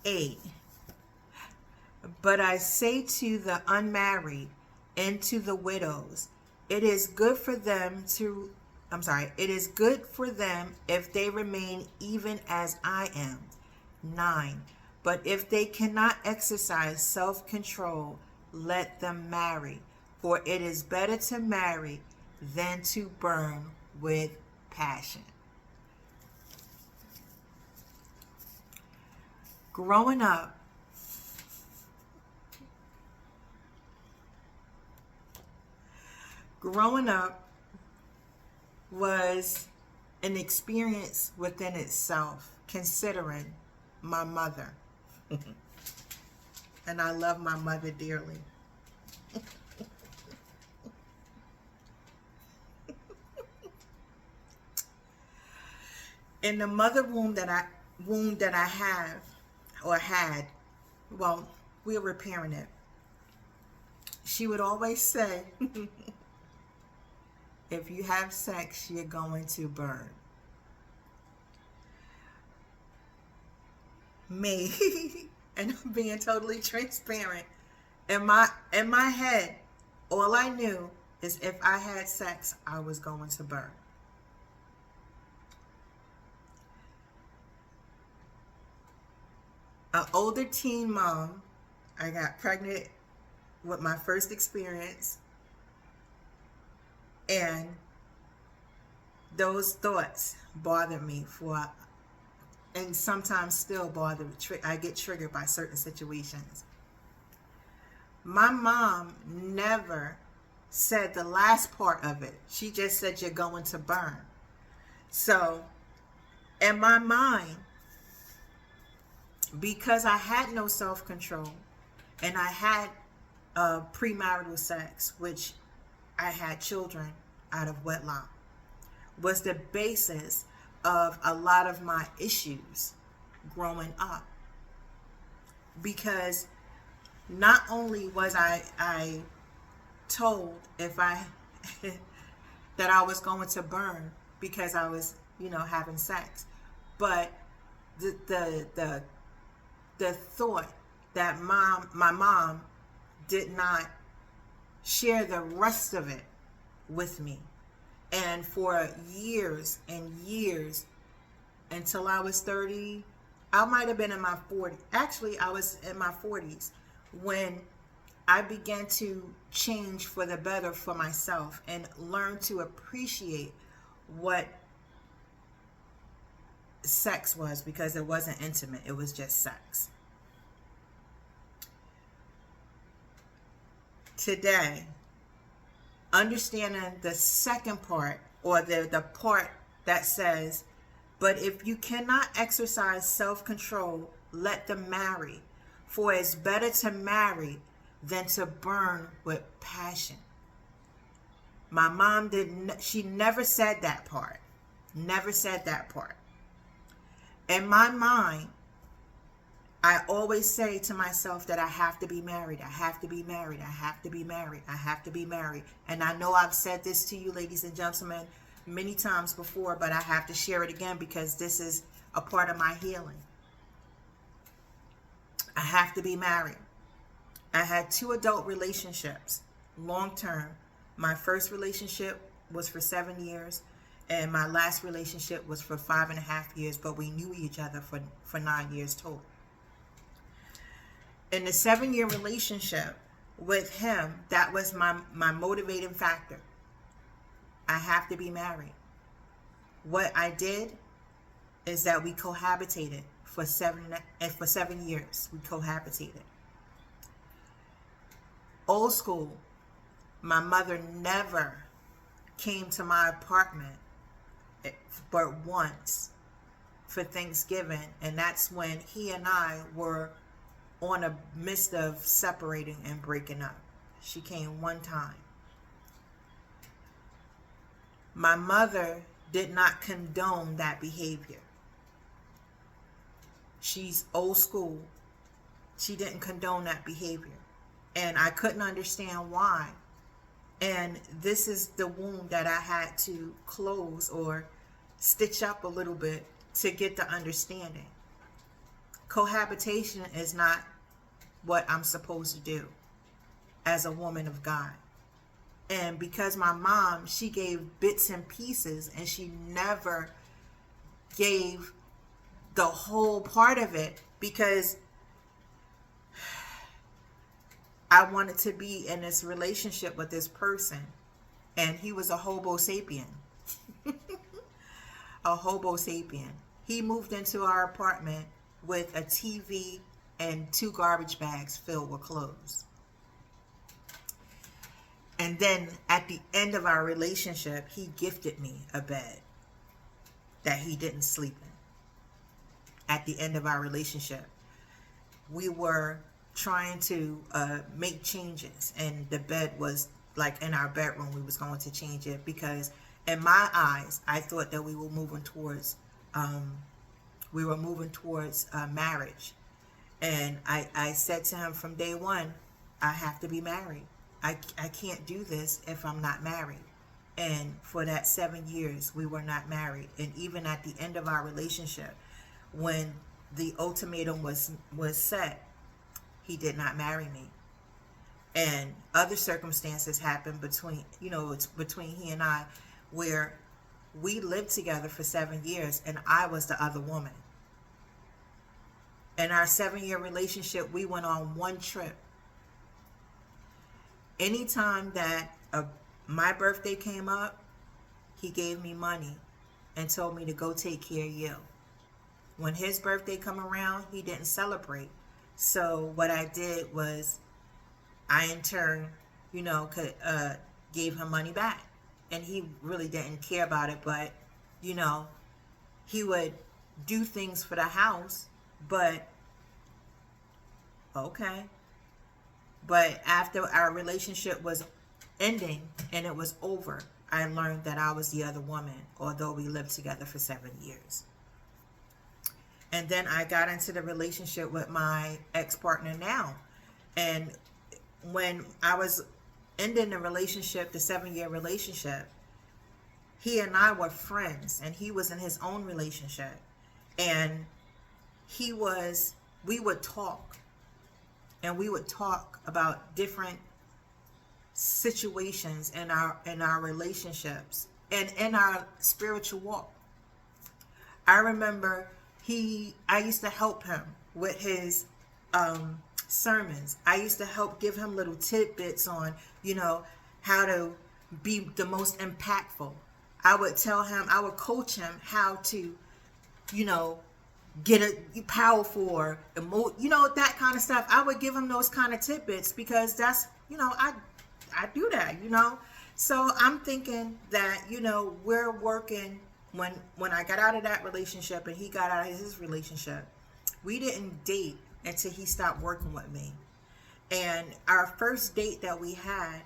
8. But I say to the unmarried and to the widows, it is good for them to, it is good for them if they remain even as I am. 9. But if they cannot exercise self-control, let them marry, for it is better to marry than to burn with passion. Growing up, was an experience within itself, considering my mother. And I love my mother dearly. In the mother wound that I have or had, well, we're repairing it. She would always say, if you have sex, you're going to burn. Me, and I'm being totally transparent. In my head, all I knew is if I had sex, I was going to burn. An older teen mom, I got pregnant with my first experience, and those thoughts bothered me and sometimes still bother me. I get triggered by certain situations. My mom never said the last part of it. She just said you're going to burn. So in my mind, because I had no self-control and I had premarital sex, which I had children out of wedlock, was the basis of a lot of my issues growing up. Because not only was I told if I that I was going to burn because I was, having sex, but the thought that my mom did not share the rest of it with me. And for years and years, until I was 30, I might have been in my 40s. Actually, I was in my 40s when I began to change for the better for myself and learn to appreciate what sex was, because it wasn't intimate. It was just sex. Today, understanding the second part, or the part that says, but if you cannot exercise self-control, let them marry, for it's better to marry than to burn with passion. My mom she never said that part. Never said that part. In my mind, I always say to myself that I have to be married. I have to be married. I have to be married. I have to be married. And I know I've said this to you, ladies and gentlemen, many times before, but I have to share it again because this is a part of my healing. I have to be married. I had 2 adult relationships, long term. My first relationship was for 7 years, and my last relationship was for 5.5 years, but we knew each other for 9 years total. In the 7-year relationship with him, that was my motivating factor. I have to be married. What I did is that we cohabitated for 7 years. We cohabitated. Old school. My mother never came to my apartment but once for Thanksgiving, and that's when he and I were on a midst of separating and breaking up. She came one time. My mother did not condone that behavior. She's old school. She didn't condone that behavior. And I couldn't understand why. And this is the wound that I had to close or stitch up a little bit to get the understanding. Cohabitation is not what I'm supposed to do as a woman of God. And because my mom, she gave bits and pieces, and she never gave the whole part of it, because I wanted to be in this relationship with this person, and he was a homo sapien. A homo sapien. He moved into our apartment with a TV and 2 garbage bags filled with clothes. And then at the end of our relationship, he gifted me a bed that he didn't sleep in. At the end of our relationship, we were trying to make changes, and the bed was like in our bedroom. We was going to change it because in my eyes, I thought that we were moving towards marriage. And I said to him from day one, I have to be married. I can't do this if I'm not married. And for that 7 years, we were not married. And even at the end of our relationship, when the ultimatum was set, he did not marry me. And other circumstances happened between he and I, where we lived together for 7 years and I was the other woman. In our 7-year relationship, we went on one trip. Anytime that my birthday came up, he gave me money and told me to go take care of you. When his birthday come around, he didn't celebrate. So what I did was, I in turn, gave him money back. And he really didn't care about it, but, he would do things for the house, but, okay. But after our relationship was ending and it was over, I learned that I was the other woman, although we lived together for 7 years. And then I got into the relationship with my ex-partner now. And when I was ending the relationship, the 7-year relationship, he and I were friends, and he was in his own relationship. And we would talk. And we would talk about different situations in our relationships and in our spiritual walk. I remember I used to help him with his sermons. I used to give him little tidbits on, how to be the most impactful. I would coach him how to, get powerful or that kind of stuff. I would give him those kind of tidbits because that's, I do that, So I'm thinking that, we're working. When I got out of that relationship and he got out of his relationship, we didn't date until he stopped working with me. And our first date that we had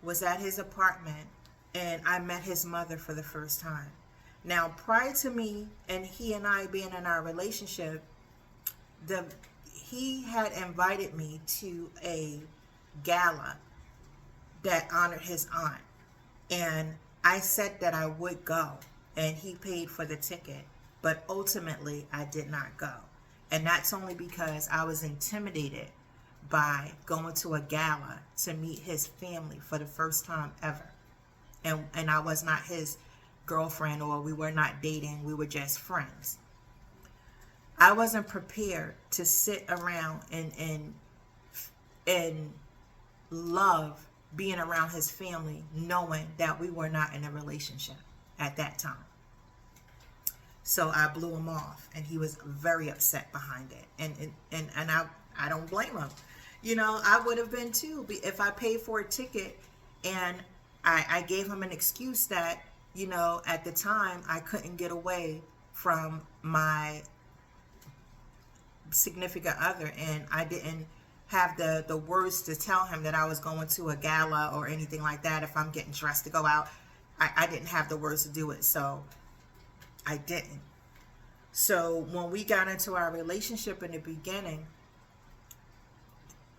was at his apartment, and I met his mother for the first time. Now, prior to me and he and I being in our relationship, he had invited me to a gala that honored his aunt. And I said that I would go, and he paid for the ticket. But ultimately, I did not go. And that's only because I was intimidated by going to a gala to meet his family for the first time ever. And I was not his girlfriend, or we were not dating, we were just friends. I wasn't prepared to sit around and love being around his family, knowing that we were not in a relationship at that time. So I blew him off, and he was very upset behind it. And I don't blame him. I would have been too if I paid for a ticket and I gave him an excuse that, at the time I couldn't get away from my significant other, and I didn't have the words to tell him that I was going to a gala or anything like that. If I'm getting dressed to go out, I didn't have the words to do it, so I didn't. So when we got into our relationship in the beginning,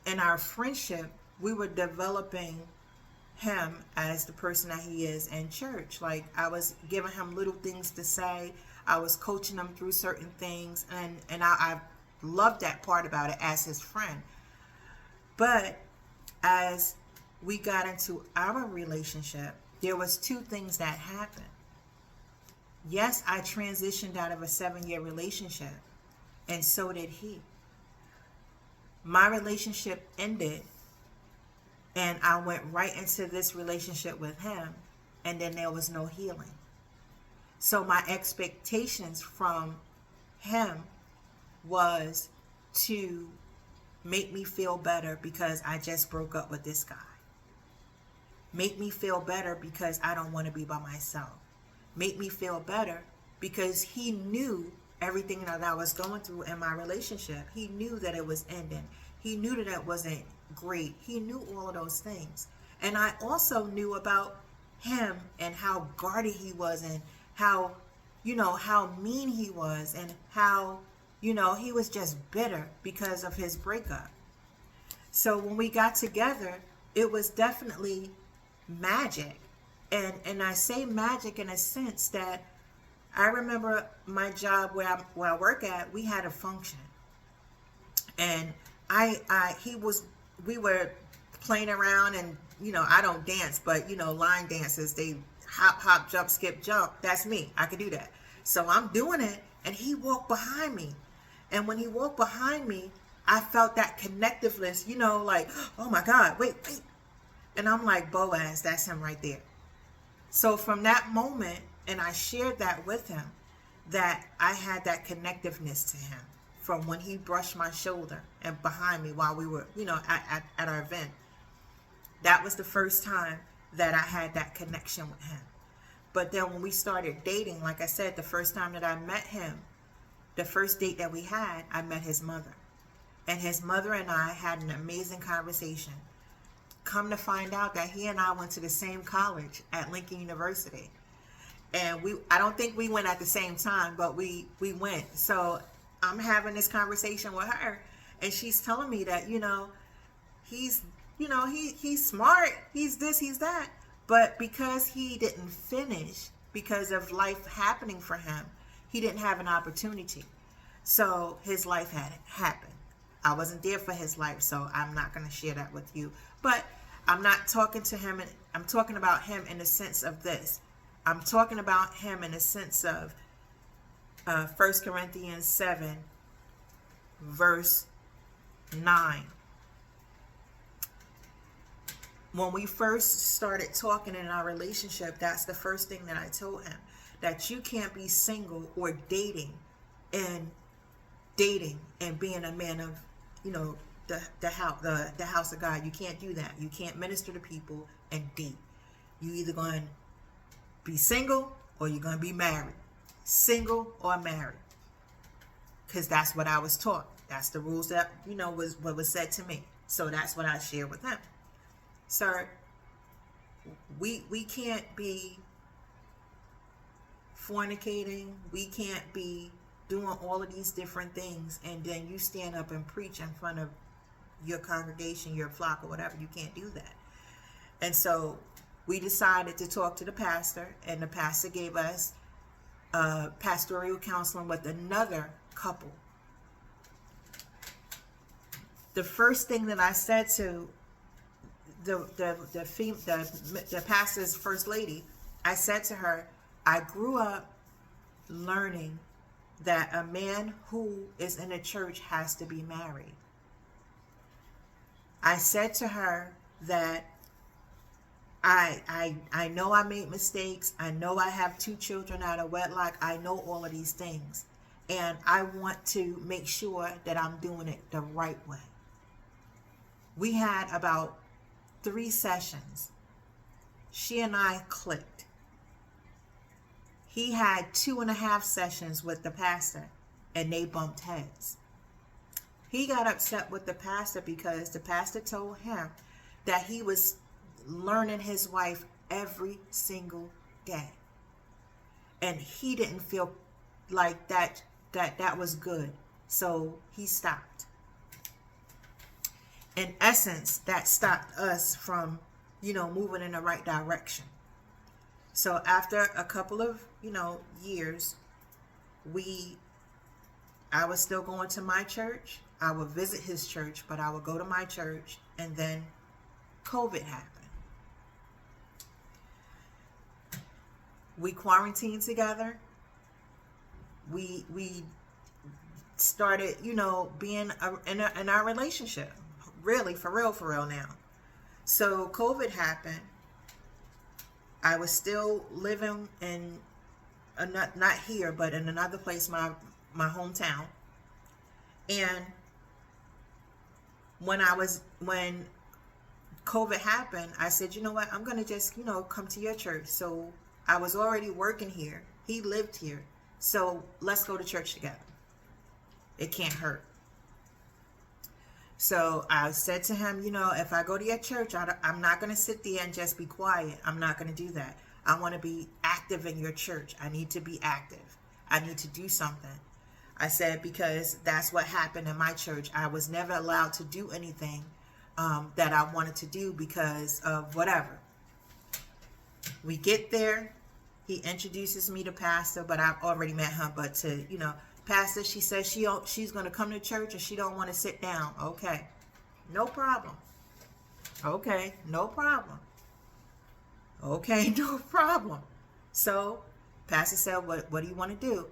in our friendship, we were developing him as the person that he is in church. Like, I was giving him little things to say. I was coaching him through certain things, and I loved that part about it as his friend. But as we got into our relationship, there was two things that happened. Yes, I transitioned out of a 7-year relationship, and so did he. My relationship ended, and I went right into this relationship with him, and then there was no healing. So my expectations from him was to make me feel better because I just broke up with this guy. Make me feel better because I don't want to be by myself. Make me feel better because he knew everything that I was going through in my relationship. He knew that it was ending. He knew that it wasn't great. He knew all of those things. And I also knew about him and how guarded he was, and how, how mean he was, and how, he was just bitter because of his breakup. So when we got together, it was definitely magic. And I say magic in a sense that I remember my job where I work at, we had a function. And we were playing around, and, I don't dance, but, line dancers, they hop, jump, skip, jump. That's me. I could do that. So I'm doing it, and he walked behind me. And when he walked behind me, I felt that connectiveness, like, oh my God, wait. And I'm like, Boaz, that's him right there. So from that moment, and I shared that with him, that I had that connectiveness to him from when he brushed my shoulder and behind me while we were, at our event. That was the first time that I had that connection with him. But then when we started dating, like I said, the first time that I met him, the first date that we had, I met his mother. And his mother and I had an amazing conversation. Come to find out that he and I went to the same college at Lincoln University. And I don't think we went at the same time, but we went. So I'm having this conversation with her, and she's telling me that, he's smart, he's this, he's that. But because he didn't finish, because of life happening for him, he didn't have an opportunity. So his life had happened. I wasn't there for his life, so I'm not going to share that with you. But I'm not talking to him, and I'm talking about him in the sense of this. I'm talking about him in the sense of 1 Corinthians 7, verse 9. When we first started talking in our relationship, that's the first thing that I told him. That you can't be single or dating and being a man of, the house of God. You can't do that. You can't minister to people and date. You either going to be single or you're going to be married. Single or married. Because that's what I was taught. That's the rules that, was what was said to me. So that's what I shared with him. Sir, we can't be fornicating. We can't be doing all of these different things, and then you stand up and preach in front of your congregation, your flock, or whatever. You can't do that. And so we decided to talk to the pastor, and the pastor gave us pastoral counseling with another couple. The first thing that I said to the pastor's first lady, I said to her, I grew up learning that a man who is in a church has to be married. I said to her that I know I made mistakes. I know I have 2 children out of wedlock. I know all of these things. And I want to make sure that I'm doing it the right way. We had about 3 sessions. She and I clicked. He had 2.5 sessions with the pastor, and they bumped heads. He got upset with the pastor because the pastor told him that he was learning his wife every single day. And he didn't feel like that was good. So he stopped. In essence, that stopped us from, moving in the right direction. So after a couple of, years, we I was still going to my church. I would visit his church, but I would go to my church, and then COVID happened. We quarantined together. We started, being in our relationship. Really, for real now. So COVID happened. I was still living in, not here, but in another place, my hometown. And when COVID happened, I said, you know what, I'm going to just, come to your church. So I was already working here. He lived here. So let's go to church together. It can't hurt. So I said to him, if I go to your church, I'm not going to sit there and just be quiet. I'm not going to do that. I want to be active in your church. I need to be active. I need to do something. I said, because that's what happened in my church. I was never allowed to do anything that I wanted to do because of whatever. We get there. He introduces me to pastor, but I've already met her. But to, pastor, she says she's going to come to church and she don't want to sit down. Okay, no problem. Okay, no problem. Okay, no problem. So pastor said, what do you want to do?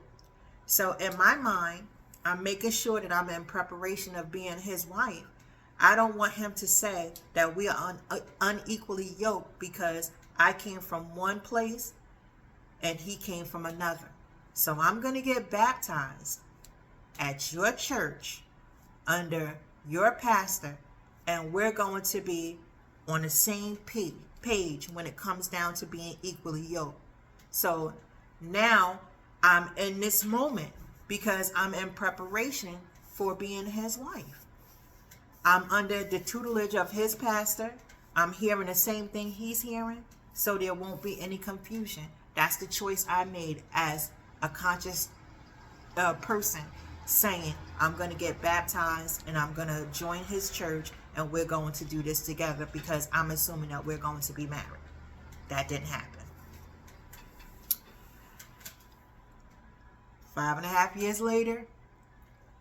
So in my mind, I'm making sure that I'm in preparation of being his wife. I don't want him to say that we are unequally yoked because I came from one place and he came from another. So I'm going to get baptized at your church under your pastor, and we're going to be on the same page when it comes down to being equally yoked. So now I'm in this moment because I'm in preparation for being his wife. I'm under the tutelage of his pastor. I'm hearing the same thing he's hearing, so there won't be any confusion. That's the choice I made as a conscious person, saying I'm going to get baptized and I'm going to join his church and we're going to do this together because I'm assuming that we're going to be married. That didn't happen. 5.5 years later,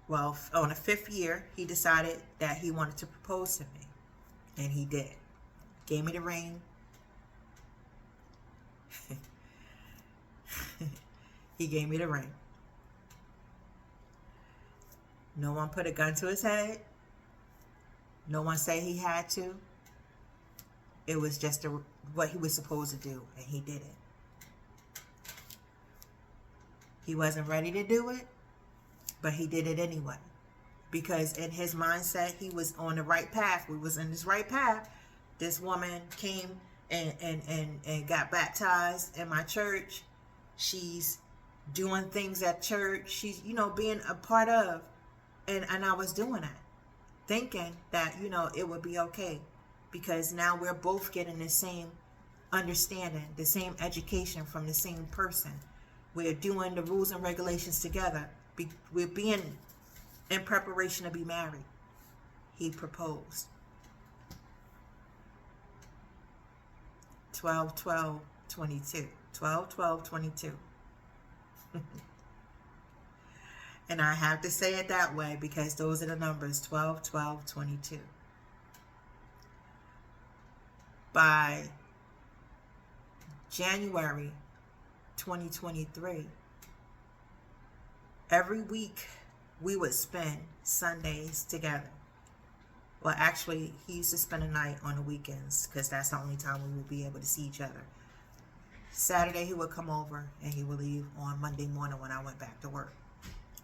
well, on the 5th year, he decided that he wanted to propose to me. And he did. Gave me the ring. He gave me the ring. No one put a gun to his head. No one said he had to. It was just what he was supposed to do, and he did it. He wasn't ready to do it, but he did it anyway. Because in his mindset, he was on the right path. We was in this right path. This woman came and got baptized in my church. She's doing things at church. She's, being a part of. And I was doing that. Thinking that, it would be okay. Because now we're both getting the same understanding, the same education from the same person. We're doing the rules and regulations together. We're being in preparation to be married. He proposed. 12/12/22. 12/12/22. And I have to say it that way because those are the numbers. 12/12/22. By January 2023, every week we would spend Sundays together. Well, actually, he used to spend a night on the weekends because that's the only time we would be able to see each other. Saturday he would come over and he would leave on Monday morning when I went back to work.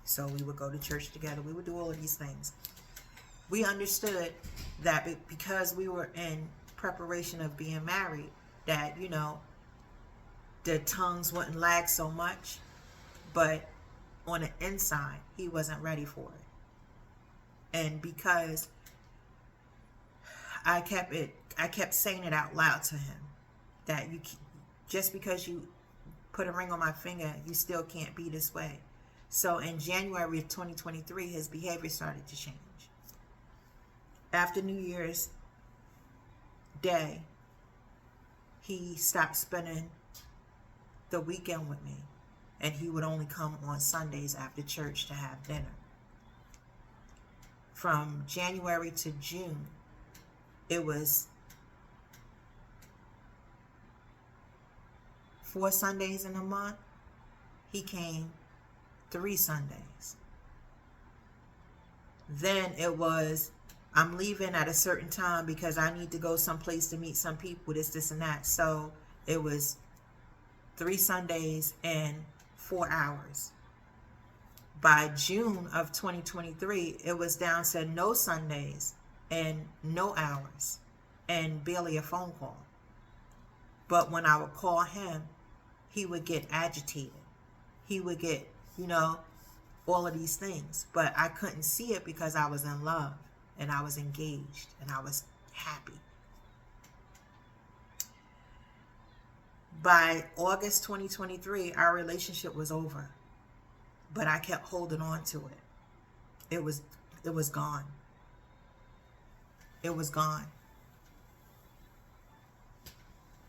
So we would go to church together. We would do all of these things. We understood that because we were in preparation of being married, that, the tongues wouldn't lag so much. But on the inside, he wasn't ready for it. And because I kept saying it out loud to him, that just because you put a ring on my finger, you still can't be this way. So in January of 2023, his behavior started to change. After New Year's Day, he stopped spending the weekend with me, and he would only come on Sundays after church to have dinner. from January to June, it was 4 Sundays in a month. He came 3 Sundays. Then it was, I'm leaving at a certain time because I need to go someplace to meet some people, this, and that. So it was 3 Sundays and 4 hours. By June of 2023, it was down to no Sundays and no hours and barely a phone call. But when I would call him, he would get agitated. He would get, all of these things. But I couldn't see it because I was in love and I was engaged and I was happy. By August 2023, our relationship was over. But I kept holding on to it. It was gone. It was gone.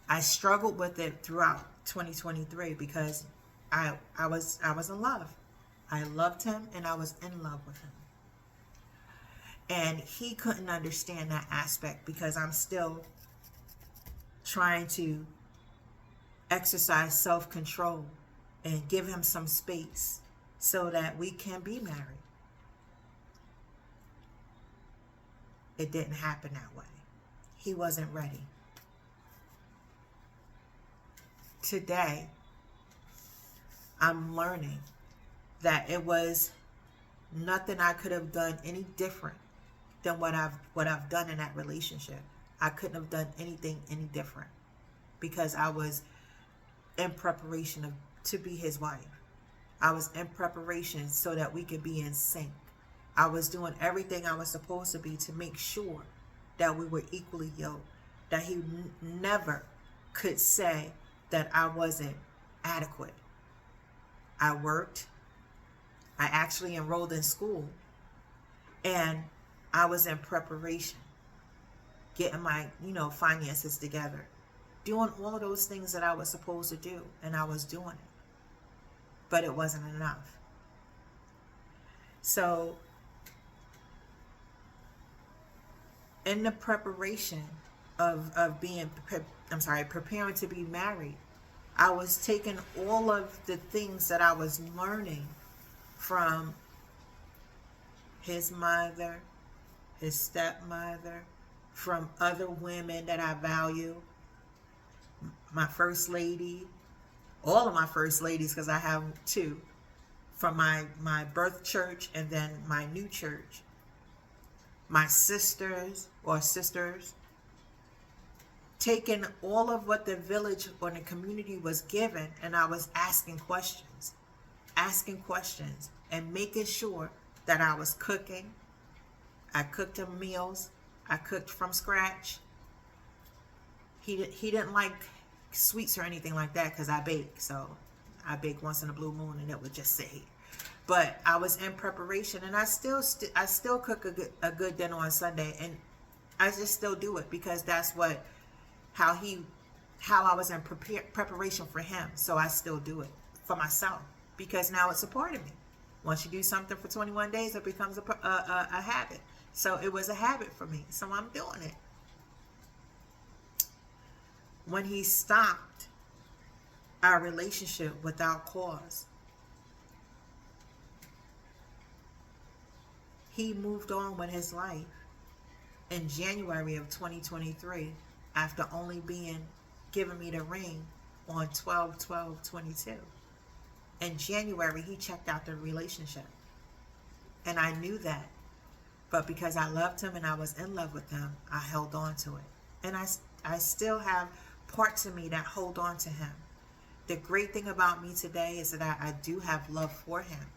I struggled with it throughout 2023 because I was in love. I loved him and I was in love with him. And he couldn't understand that aspect because I'm still trying to exercise self-control and give him some space so that we can be married. It didn't happen that way. He wasn't ready. Today, I'm learning that it was nothing I could have done any different than what I've done in that relationship. I couldn't have done anything any different because I was in preparation to be his wife. I was in preparation so that we could be in sync. I was doing everything I was supposed to be to make sure that we were equally yoked, that he never could say that I wasn't adequate. I worked. I actually enrolled in school, and I was in preparation, getting my, finances together, doing all of those things that I was supposed to do, and I was doing it, but it wasn't enough. So, in the preparation of preparing to be married, I was taking all of the things that I was learning from his mother, his stepmother, from other women that I value, my first lady, all of my first ladies, because I have 2, from my birth church and then my new church, my sisters, taking all of what the village or the community was given, and I was asking questions and making sure that I was cooking. I cooked him meals. I cooked from scratch. He didn't like sweets or anything like that because I bake. So I bake once in a blue moon and it would just sit here. But I was in preparation, and I still cook a good dinner on Sunday, and I just still do it because that's how I was in preparation for him. So I still do it for myself because now it's a part of me. Once you do something for 21 days, it becomes a habit. So it was a habit for me. So I'm doing it. When he stopped our relationship without cause, he moved on with his life in January of 2023 after only giving me the ring on 12/12/22. In January, he checked out the relationship. And I knew that. But because I loved him and I was in love with him, I held on to it. And I still have parts of me that hold on to him. The great thing about me today is that I do have love for him.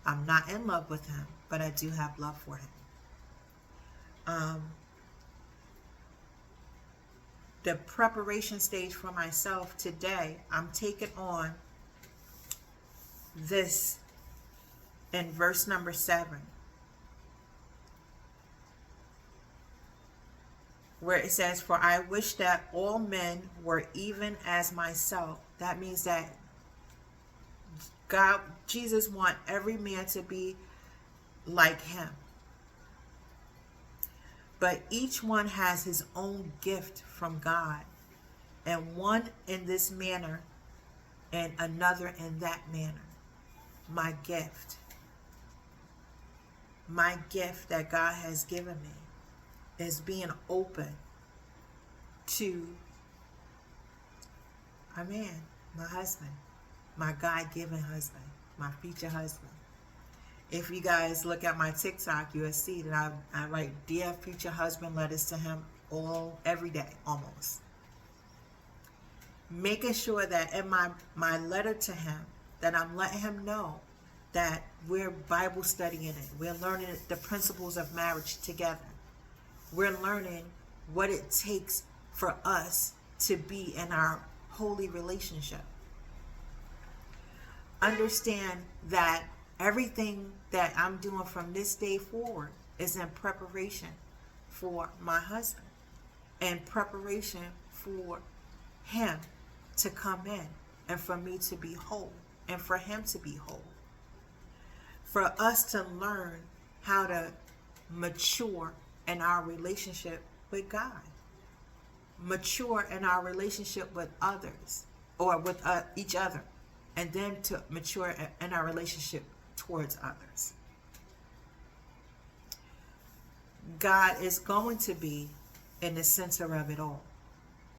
I'm not in love with him, but I do have love for him. The preparation stage for myself today, I'm taking on this in verse number 7, where it says, "For I wish that all men were even as myself." That means that Jesus wants every man to be like him. But each one has his own gift from God, and one in this manner and another in that manner. My gift that God has given me is being open to my man, my husband, my God-given husband, my future husband. If you guys look at my TikTok, you'll see that I write dear future husband letters to him every day almost. Making sure that in my letter to him, that I'm letting him know that we're Bible studying it. We're learning the principles of marriage together. We're learning what it takes for us to be in our holy relationship. Understand that everything that I'm doing from this day forward is in preparation for my husband, and preparation for him to come in, and for me to be whole, and for him to be whole. For us to learn how to mature in our relationship with God, mature in our relationship with others, or with each other, and then to mature in our relationship towards others. God is going to be in the center of it all.